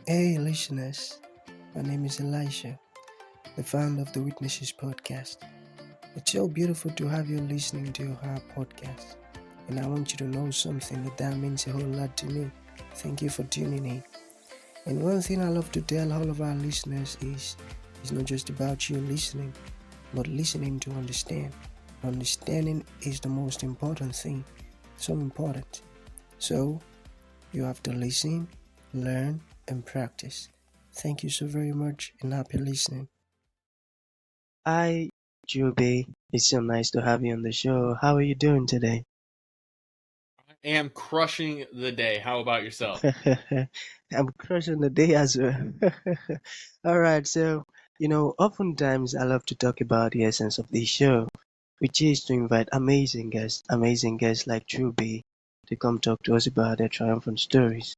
Hey, listeners. My name is Elisha, the founder of the Witnesses podcast. It's so beautiful to have you listening to our podcast. And I want you to know something that means a whole lot to me. Thank you for tuning in. And one thing I love to tell all of our listeners is it's not just about you listening, but listening to understand. Understanding is the most important thing. So important. So, you have to listen, learn, and practice. Thank you so very much and happy listening. Hi, Drewbie. It's so nice to have you on the show. How are you doing today? I am crushing the day. How about yourself? I'm crushing the day as well. All right, so, oftentimes I love to talk about the essence of this show, which is to invite amazing guests like Drewbie to come talk to us about their triumphant stories.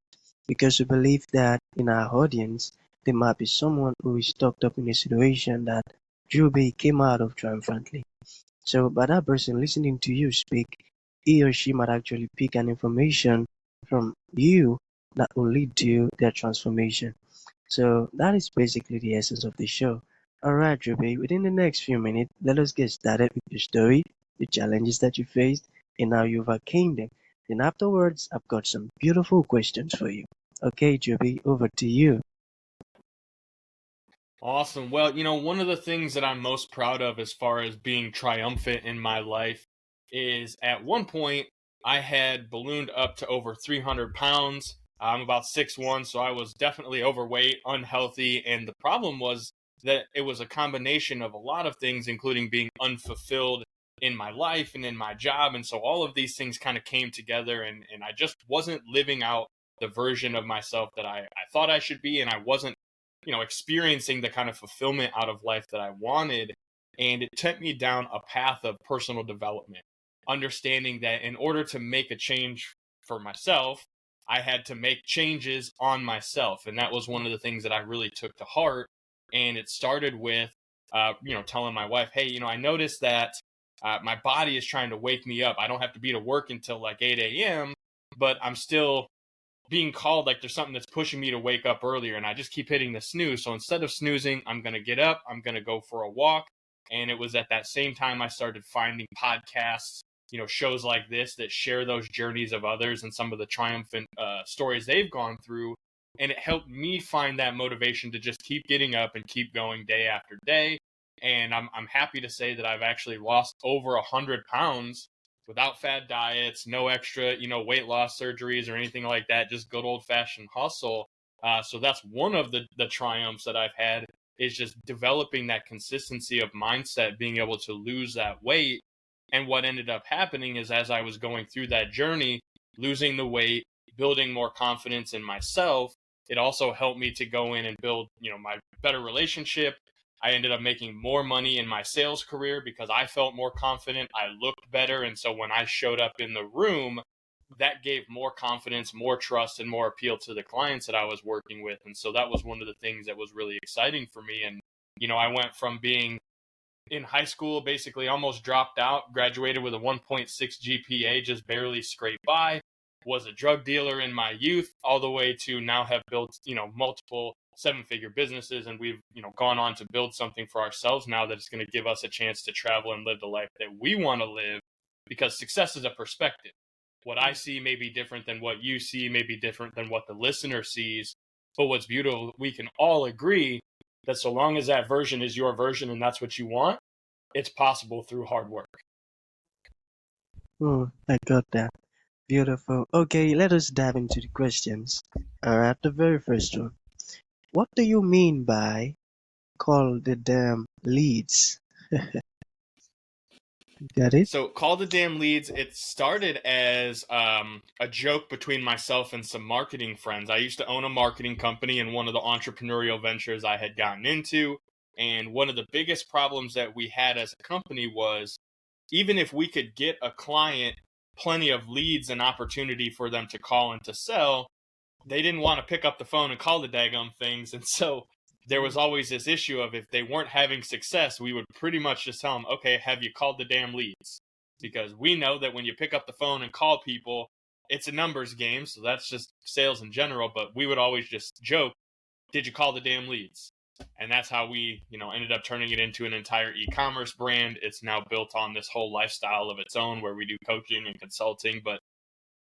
Because we believe that in our audience, there might be someone who is stuck up in a situation that Drewbie came out of triumphantly. So by that person listening to you speak, he or she might actually pick an information from you that will lead to their transformation. So that is basically the essence of the show. Alright, Ruby, within the next few minutes, let us get started with your story, the challenges that you faced, and how you overcame them. Then afterwards, I've got some beautiful questions for you. Okay, Ruby, over to you. Awesome. Well, one of the things that I'm most proud of as far as being triumphant in my life is at one point I had ballooned up to over 300 pounds. I'm about 6'1", so I was definitely overweight, unhealthy. And the problem was that it was a combination of a lot of things, including being unfulfilled in my life and in my job. And so all of these things kind of came together, and I just wasn't living out the version of myself that I thought I should be. And I wasn't experiencing the kind of fulfillment out of life that I wanted. And it took me down a path of personal development, understanding that in order to make a change for myself, I had to make changes on myself. And that was one of the things that I really took to heart. And it started with, telling my wife, hey, I noticed that my body is trying to wake me up. I don't have to be to work until like 8 a.m., but I'm still being called like there's something that's pushing me to wake up earlier, and I just keep hitting the snooze. So instead of snoozing, I'm going to get up, I'm going to go for a walk. And it was at that same time I started finding podcasts, shows like this that share those journeys of others and some of the triumphant stories they've gone through. And it helped me find that motivation to just keep getting up and keep going day after day. And I'm happy to say that I've actually lost over 100 pounds without fad diets, no extra, weight loss surgeries or anything like that, just good old fashioned hustle. So that's one of the triumphs that I've had, is just developing that consistency of mindset, being able to lose that weight. And what ended up happening is, as I was going through that journey, losing the weight, building more confidence in myself, it also helped me to go in and build, my better relationship. I ended up making more money in my sales career because I felt more confident. I looked better. And so when I showed up in the room, that gave more confidence, more trust, and more appeal to the clients that I was working with. And so that was one of the things that was really exciting for me. And, I went from being in high school, basically almost dropped out, graduated with a 1.6 GPA, just barely scraped by, was a drug dealer in my youth, all the way to now have built, multiple seven-figure businesses. And we've, gone on to build something for ourselves now that is going to give us a chance to travel and live the life that we want to live, because success is a perspective. What I see may be different than what you see, may be different than what the listener sees. But what's beautiful, we can all agree that so long as that version is your version and that's what you want, it's possible through hard work. Oh, I got that. Beautiful. Okay, let us dive into the questions. Alright, the very first one. What do you mean by call the damn leads? Got it? So, Call the Damn Leads, it started as a joke between myself and some marketing friends. I used to own a marketing company in one of the entrepreneurial ventures I had gotten into. And one of the biggest problems that we had as a company was, even if we could get a client plenty of leads and opportunity for them to call and to sell, they didn't want to pick up the phone and call the daggum things. And so there was always this issue of, if they weren't having success, we would pretty much just tell them, okay, have you called the damn leads? Because we know that when you pick up the phone and call people, it's a numbers game. So that's just sales in general. But we would always just joke, did you call the damn leads? And that's how we, ended up turning it into an entire e-commerce brand. It's now built on this whole lifestyle of its own where we do coaching and consulting. But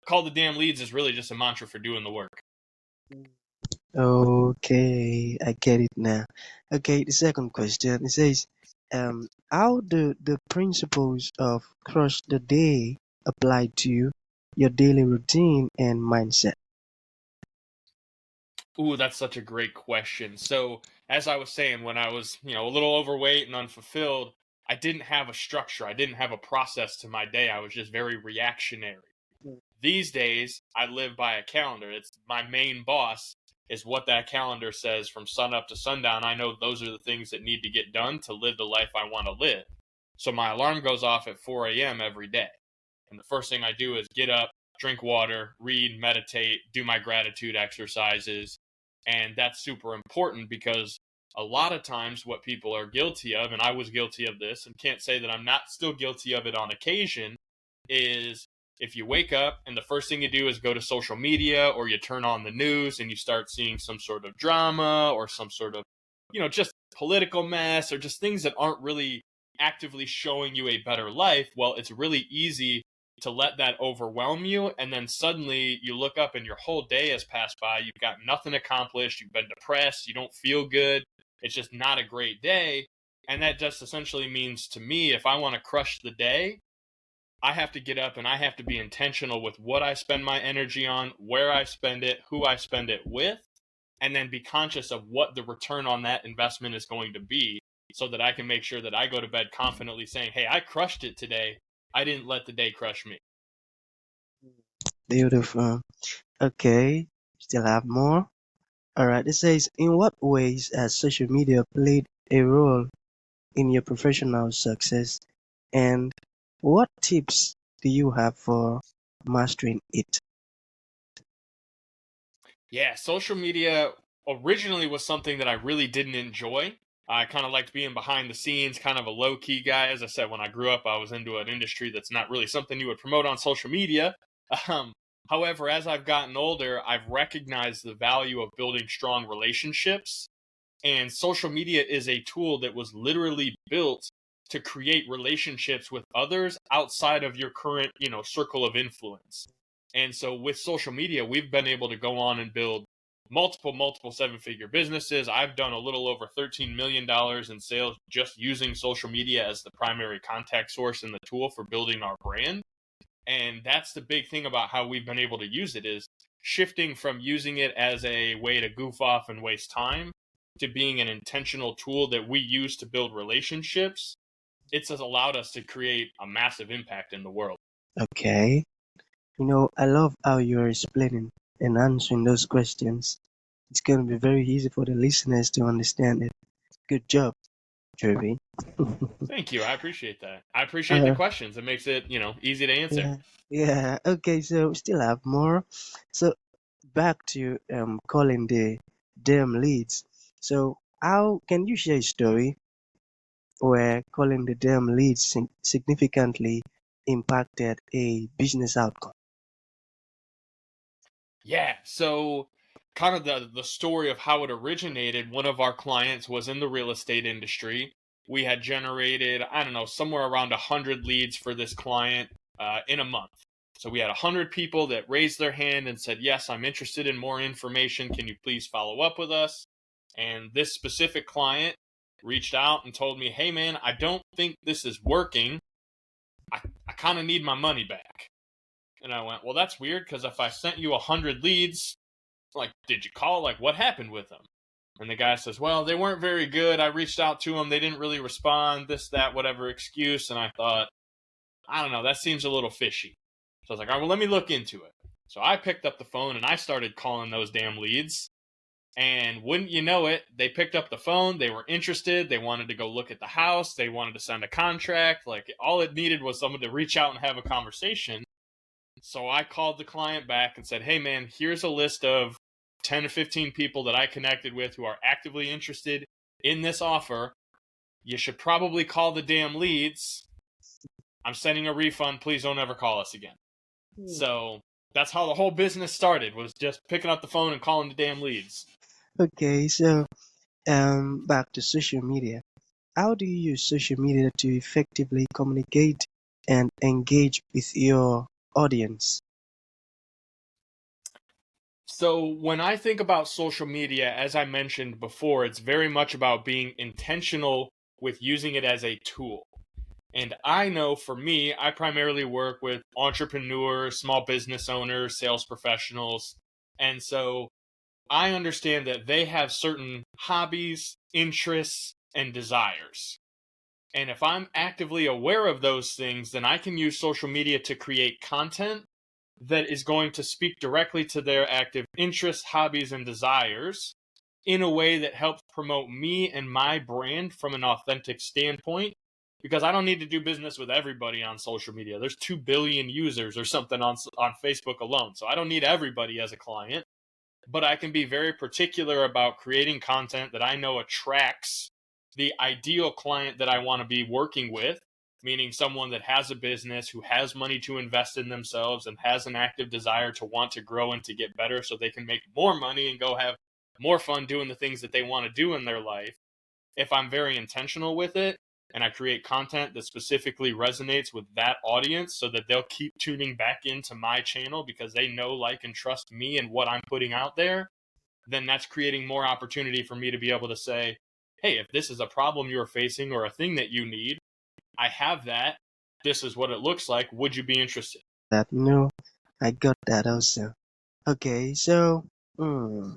call the damn leads is really just a mantra for doing the work. Okay, I get it now. Okay, the second question, it says, how do the principles of crush the day apply to your daily routine and mindset? Ooh, that's such a great question. So, as I was saying, when I was, a little overweight and unfulfilled, I didn't have a structure. I didn't have a process to my day. I was just very reactionary. These days, I live by a calendar. It's my main boss is what that calendar says from sun up to sundown. I know those are the things that need to get done to live the life I want to live. So my alarm goes off at 4 a.m. every day. And the first thing I do is get up, drink water, read, meditate, do my gratitude exercises. And that's super important because a lot of times what people are guilty of, and I was guilty of this and can't say that I'm not still guilty of it on occasion, is if you wake up and the first thing you do is go to social media or you turn on the news and you start seeing some sort of drama or some sort of, just political mess or just things that aren't really actively showing you a better life, well, it's really easy to let that overwhelm you. And then suddenly you look up and your whole day has passed by. You've got nothing accomplished. You've been depressed. You don't feel good. It's just not a great day. And that just essentially means to me, if I want to crush the day, I have to get up and I have to be intentional with what I spend my energy on, where I spend it, who I spend it with, and then be conscious of what the return on that investment is going to be so that I can make sure that I go to bed confidently saying, hey, I crushed it today. I didn't let the day crush me. Beautiful. Okay, still have more. All right, it says, in what ways has social media played a role in your professional success, and what tips do you have for mastering it? Yeah, social media originally was something that I really didn't enjoy. I kind of liked being behind the scenes, kind of a low key guy. As I said, when I grew up, I was into an industry that's not really something you would promote on social media. Um, However, as I've gotten older, I've recognized the value of building strong relationships. And social media is a tool that was literally built to create relationships with others outside of your current, circle of influence. And so with social media, we've been able to go on and build multiple seven-figure businesses. I've done a little over $13 million in sales just using social media as the primary contact source and the tool for building our brand. And that's the big thing about how we've been able to use it is shifting from using it as a way to goof off and waste time to being an intentional tool that we use to build relationships. It's allowed us to create a massive impact in the world. Okay, I love how you're explaining and answering those questions. It's going to be very easy for the listeners to understand it. Good job, Drewbie. Thank you. I appreciate that. I appreciate the questions. It makes it, easy to answer. Yeah, yeah. Okay, so we still have more. So back to calling the damn leads. So how can you share a story where calling the damn leads significantly impacted a business outcome? Yeah. So kind of the story of how it originated, one of our clients was in the real estate industry. We had generated, I don't know, somewhere around 100 leads for this client in a month. So we had 100 people that raised their hand and said, yes, I'm interested in more information. Can you please follow up with us? And this specific client reached out and told me, hey, man, I don't think this is working. I kind of need my money back. And I went, well, that's weird because if I sent you 100 leads, like, did you call? Like, what happened with them? And the guy says, well, they weren't very good. I reached out to them. They didn't really respond, this, that, whatever excuse. And I thought, I don't know, that seems a little fishy. So I was like, all right, well, let me look into it. So I picked up the phone and I started calling those damn leads. And wouldn't you know it, they picked up the phone. They were interested. They wanted to go look at the house. They wanted to send a contract. Like, all it needed was someone to reach out and have a conversation. So I called the client back and said, hey, man, here's a list of 10 to 15 people that I connected with who are actively interested in this offer. You should probably call the damn leads. I'm sending a refund. Please don't ever call us again. So that's how the whole business started, was just picking up the phone and calling the damn leads. Okay, so back to social media. How do you use social media to effectively communicate and engage with your audience? So when I think about social media, as I mentioned before, it's very much about being intentional with using it as a tool. And I know for me, I primarily work with entrepreneurs, small business owners, sales professionals. And so I understand that they have certain hobbies, interests, and desires. And if I'm actively aware of those things, then I can use social media to create content that is going to speak directly to their active interests, hobbies, and desires in a way that helps promote me and my brand from an authentic standpoint. Because I don't need to do business with everybody on social media. There's 2 billion users or something on Facebook alone. So I don't need everybody as a client, but I can be very particular about creating content that I know attracts the ideal client that I want to be working with, meaning someone that has a business, who has money to invest in themselves and has an active desire to want to grow and to get better so they can make more money and go have more fun doing the things that they want to do in their life. If I'm very intentional with it and I create content that specifically resonates with that audience so that they'll keep tuning back into my channel because they know, like, and trust me and what I'm putting out there, then that's creating more opportunity for me to be able to say, hey, if this is a problem you're facing or a thing that you need, I have that. This is what it looks like. Would you be interested? That no, I got that also. Okay, so hmm,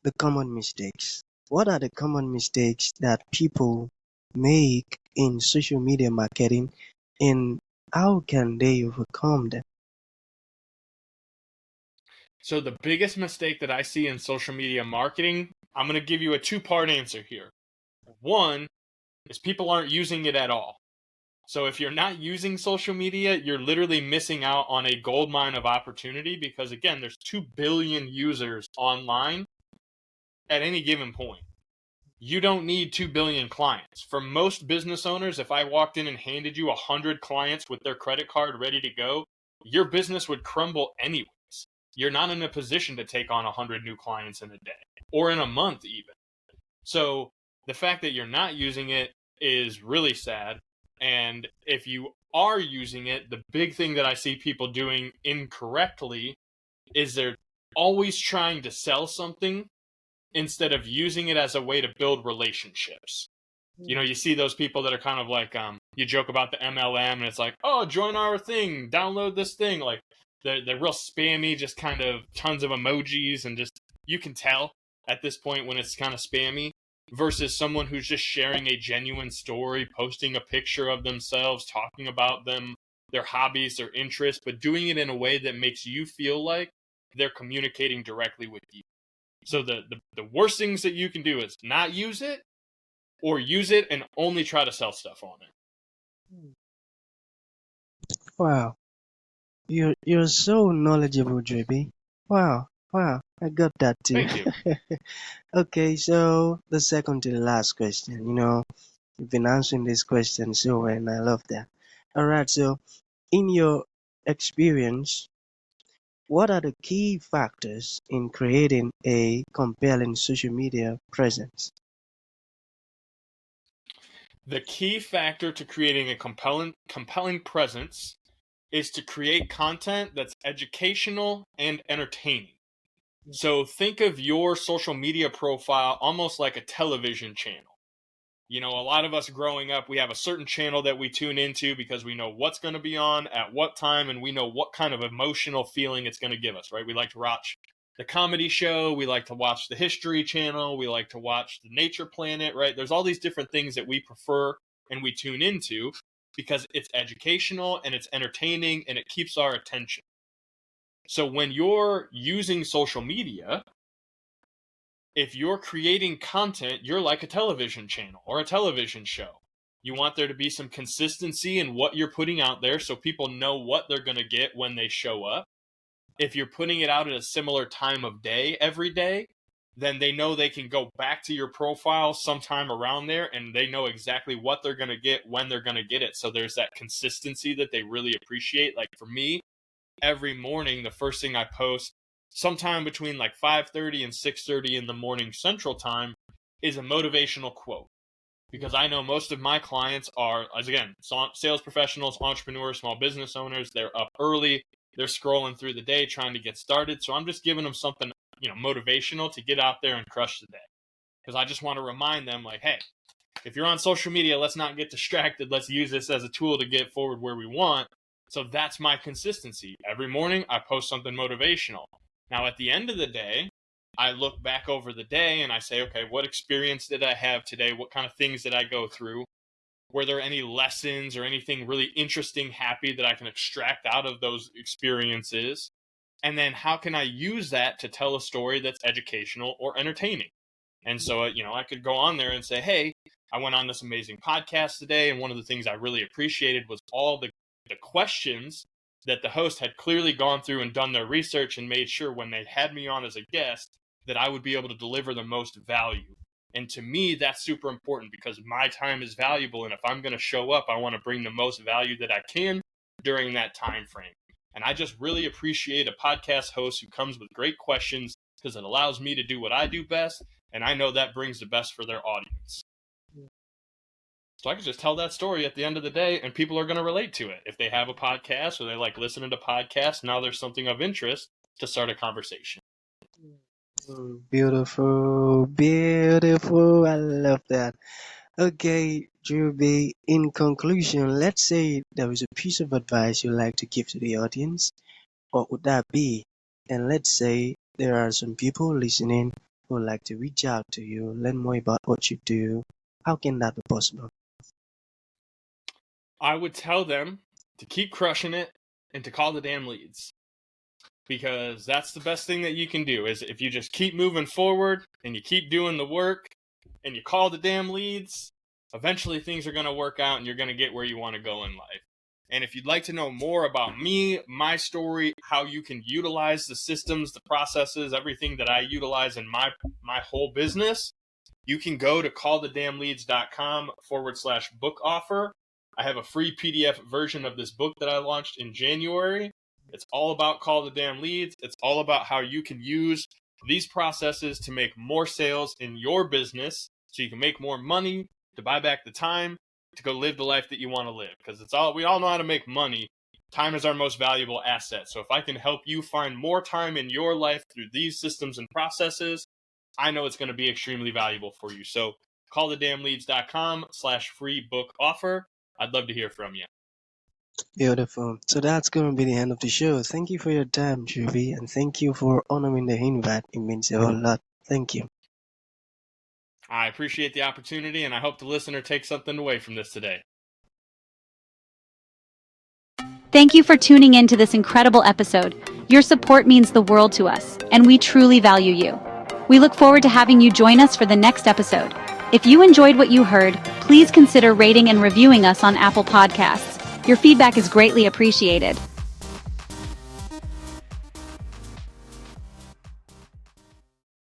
the common mistakes. What are the common mistakes that people make in social media marketing, and how can they overcome them? So, the biggest mistake that I see in social media marketing, I'm going to give you a 2-part answer here. One is people aren't using it at all. So if you're not using social media, you're literally missing out on a goldmine of opportunity because, again, there's 2 billion users online at any given point. You don't need 2 billion clients. For most business owners, if I walked in and handed you 100 clients with their credit card ready to go, your business would crumble anyways. You're not in a position to take on 100 new clients in a day or in a month even. So the fact that you're not using it is really sad. And if you are using it, the big thing that I see people doing incorrectly is they're always trying to sell something instead of using it as a way to build relationships. You know, you see those people that are kind of like, you joke about the MLM and it's like, oh, join our thing, download this thing. Like they're real spammy, just kind of tons of emojis and just, you can tell at this point when it's kind of spammy versus someone who's just sharing a genuine story, posting a picture of themselves, talking about them, their hobbies, their interests, but doing it in a way that makes you feel like they're communicating directly with you. So the worst things that you can do is not use it or use it and only try to sell stuff on it. Wow, you're so knowledgeable, Drewbie. Wow, wow, I got that too. Thank you. Okay, so the second to the last question. You've been answering this question so well, and I love that. All right, so in your experience, what are the key factors in creating a compelling social media presence? The key factor to creating a compelling presence is to create content that's educational and entertaining. So think of your social media profile almost like a television channel. You know, a lot of us growing up, we have a certain channel that we tune into because we know what's going to be on at what time and we know what kind of emotional feeling it's going to give us, right? We like to watch the comedy show, we like to watch the History Channel, we like to watch the Nature Planet, right? There's all these different things that we prefer and we tune into because it's educational and it's entertaining and it keeps our attention. So when you're using social media, if you're creating content, you're like a television channel or a television show. You want there to be some consistency in what you're putting out there so people know what they're going to get when they show up. If you're putting it out at a similar time of day every day, then they know they can go back to your profile sometime around there and they know exactly what they're going to get when they're going to get it. So there's that consistency that they really appreciate. Like for me, every morning, the first thing I post sometime between like 5:30 and 6:30 in the morning Central Time, is a motivational quote. Because I know most of my clients are, as again, sales professionals, entrepreneurs, small business owners. They're up early. They're scrolling through the day trying to get started. So I'm just giving them something, motivational to get out there and crush the day. Because I just want to remind them, like, hey, if you're on social media, let's not get distracted. Let's use this as a tool to get forward where we want. So that's my consistency. Every morning, I post something motivational. Now, at the end of the day, I look back over the day and I say, okay, what experience did I have today? What kind of things did I go through? Were there any lessons or anything really interesting, happy that I can extract out of those experiences? And then how can I use that to tell a story that's educational or entertaining? And so, I could go on there and say, hey, I went on this amazing podcast today. And one of the things I really appreciated was all the questions that the host had clearly gone through and done their research and made sure when they had me on as a guest that I would be able to deliver the most value. And to me, that's super important because my time is valuable. And if I'm going to show up, I want to bring the most value that I can during that time frame. And I just really appreciate a podcast host who comes with great questions because it allows me to do what I do best. And I know that brings the best for their audience. So I could just tell that story at the end of the day and people are going to relate to it. If they have a podcast or they like listening to podcasts, now there's something of interest to start a conversation. Beautiful, beautiful. I love that. Okay, Drewbie, in conclusion, let's say there is a piece of advice you'd like to give to the audience. What would that be? And let's say there are some people listening who would like to reach out to you, learn more about what you do. How can that be possible? I would tell them to keep crushing it and to call the damn leads. Because that's the best thing that you can do is if you just keep moving forward and you keep doing the work and you call the damn leads, eventually things are going to work out and you're going to get where you want to go in life. And if you'd like to know more about me, my story, how you can utilize the systems, the processes, everything that I utilize in my whole business, you can go to callthedamnleads.com/book offer. I have a free PDF version of this book that I launched in January. It's all about Call the Damn Leads. It's all about how you can use these processes to make more sales in your business so you can make more money, to buy back the time, to go live the life that you want to live. Because we all know how to make money. Time is our most valuable asset. So if I can help you find more time in your life through these systems and processes, I know it's going to be extremely valuable for you. So callthedamnleads.com/free book offer. I'd love to hear from you. Beautiful. So that's going to be the end of the show. Thank you for your time, Drewbie, and thank you for honoring the invite. It means a whole lot. Thank you. I appreciate the opportunity, and I hope the listener takes something away from this today. Thank you for tuning in to this incredible episode. Your support means the world to us, and we truly value you. We look forward to having you join us for the next episode. If you enjoyed what you heard, please consider rating and reviewing us on Apple Podcasts. Your feedback is greatly appreciated.